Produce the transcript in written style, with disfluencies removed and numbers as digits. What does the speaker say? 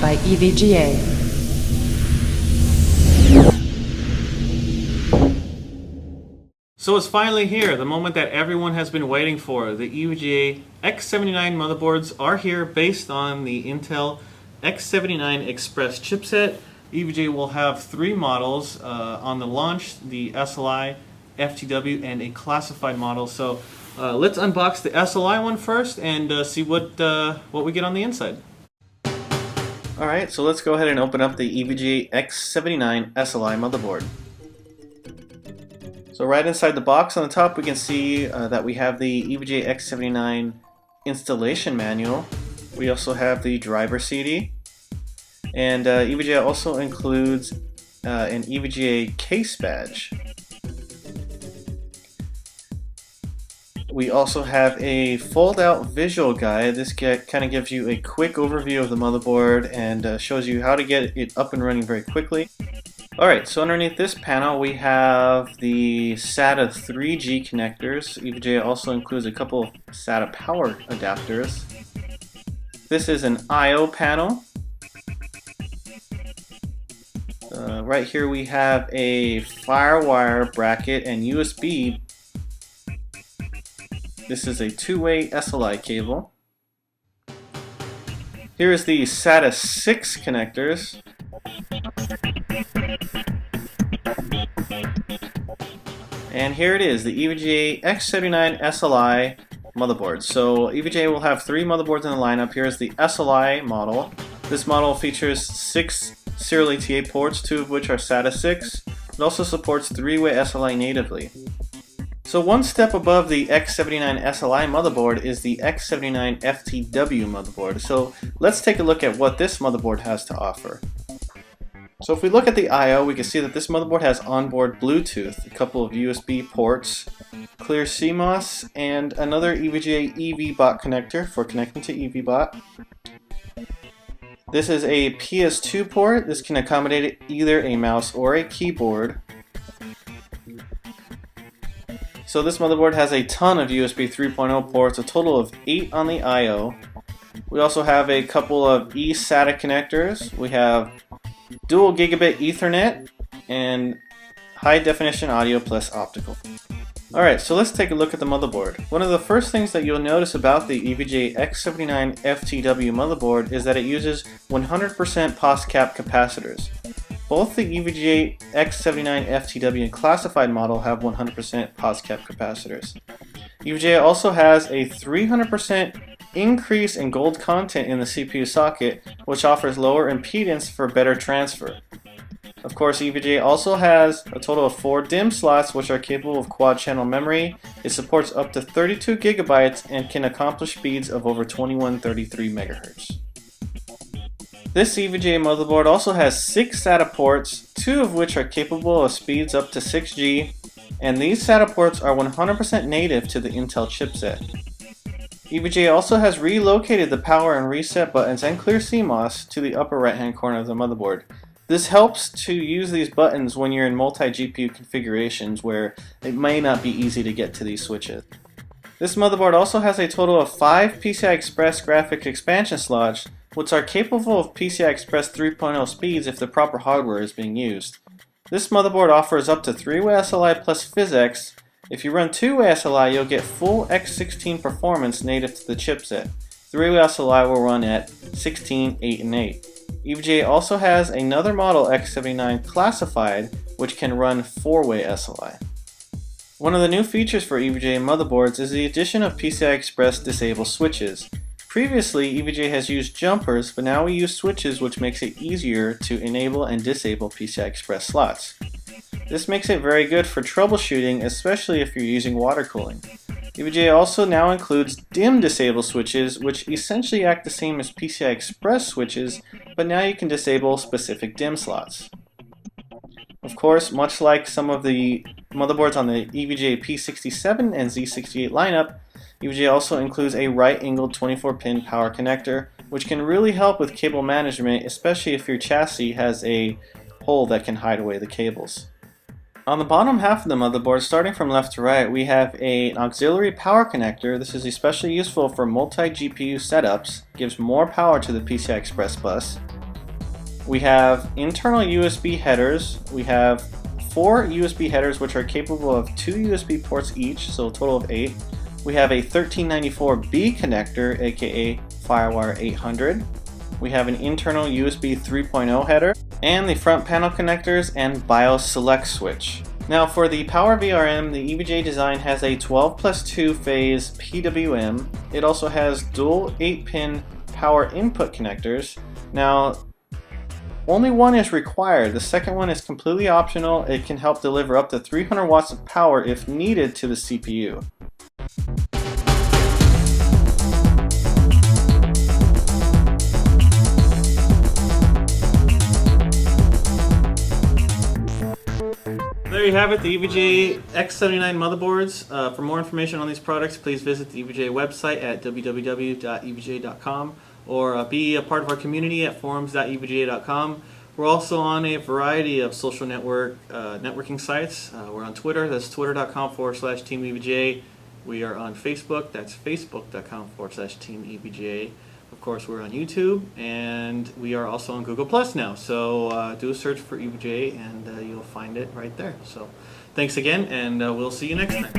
by EVGA. So it's finally here, the moment that everyone has been waiting for. The EVGA X79 motherboards are here based on the Intel X79 Express chipset. EVGA will have three models on the launch, the SLI, FTW, and a classified model. So let's unbox the SLI one first and see what we get on the inside. Alright, so let's go ahead and open up the EVGA X79 SLI motherboard. So right inside the box on the top we can see that we have the EVGA X79 installation manual. We also have the driver CD, and EVGA also includes an EVGA case badge. We also have a fold-out visual guide. This kind of gives you a quick overview of the motherboard and shows you how to get it up and running very quickly. Alright, so underneath this panel we have the SATA 3G connectors. EVGA also includes a couple of SATA power adapters. This is an I/O panel. Right here we have a FireWire bracket and USB. This is a two-way SLI cable. Here is the SATA 6 connectors. And here it is, the EVGA X79 SLI motherboard. So EVGA will have three motherboards in the lineup. Here's the SLI model. This model features 6 serial ATA ports, 2 of which are SATA 6. It also supports three-way SLI natively. So one step above the X79 SLI motherboard is the X79 FTW motherboard. So let's take a look at what this motherboard has to offer. So if we look at the I/O, we can see that this motherboard has onboard Bluetooth, a couple of USB ports, clear CMOS, and another EVGA EVBot connector for connecting to EVBot. This is a PS2 port. This can accommodate either a mouse or a keyboard. So this motherboard has a ton of USB 3.0 ports, a total of 8 on the I/O. We also have a couple of eSATA connectors. We have dual gigabit Ethernet and high definition audio plus optical. Alright, so let's take a look at the motherboard. One of the first things that you'll notice about the EVGA X79 FTW motherboard is that it uses 100% POSCAP capacitors. Both the EVGA X79 FTW and classified model have 100% POSCAP capacitors. EVGA also has a 300% increase in gold content in the CPU socket, which offers lower impedance for better transfer. Of course, EVGA also has a total of 4 DIMM slots which are capable of quad channel memory. It supports up to 32 GB and can accomplish speeds of over 2133 MHz. This EVGA motherboard also has 6 SATA ports, 2 of which are capable of speeds up to 6G, and these SATA ports are 100% native to the Intel chipset. EVGA also has relocated the power and reset buttons and clear CMOS to the upper right hand corner of the motherboard. This helps to use these buttons when you're in multi-GPU configurations where it may not be easy to get to these switches. This motherboard also has a total of 5 PCI Express graphic expansion slots, which are capable of PCI Express 3.0 speeds if the proper hardware is being used. This motherboard offers up to 3-way SLI plus PhysX. If you run 2-way SLI, you'll get full X16 performance native to the chipset. 3-way SLI will run at 16, 8, and 8. EVGA also has another model X79 classified, which can run 4-way SLI. One of the new features for EVGA motherboards is the addition of PCI Express disable switches. Previously, EVGA has used jumpers, but now we use switches, which makes it easier to enable and disable PCI Express slots. This makes it very good for troubleshooting, especially if you're using water cooling. EVGA also now includes DIMM disable switches, which essentially act the same as PCI Express switches, but now you can disable specific DIMM slots. Of course, much like some of the motherboards on the EVGA P67 and Z68 lineup, EVGA also includes a right-angled 24-pin power connector, which can really help with cable management, especially if your chassis has a hole that can hide away the cables. On the bottom half of the motherboard, starting from left to right, we have an auxiliary power connector. This is especially useful for multi-GPU setups, gives more power to the PCI Express bus. We have internal USB headers. We have 4 USB headers which are capable of 2 USB ports each, so a total of 8. We have a 1394B connector, aka Firewire 800. We have an internal USB 3.0 header, and the front panel connectors and BIOS select switch. Now for the power VRM, the EVGA design has a 12+2 phase PWM. It also has dual 8-pin power input connectors. Now, only one is required. The second one is completely optional. It can help deliver up to 300 watts of power if needed to the CPU. There you have it, the EVGA X79 motherboards. For more information on these products, please visit the EVGA website at www.evga.com or be a part of our community at forums.evga.com. We're also on a variety of social networking sites. We're on Twitter, that's twitter.com/teamevga. We are on Facebook, that's facebook.com/teamevga. Of course, we're on YouTube, and we are also on Google Plus now. So do a search for EVGA, and you'll find it right there. So thanks again, and we'll see you next time.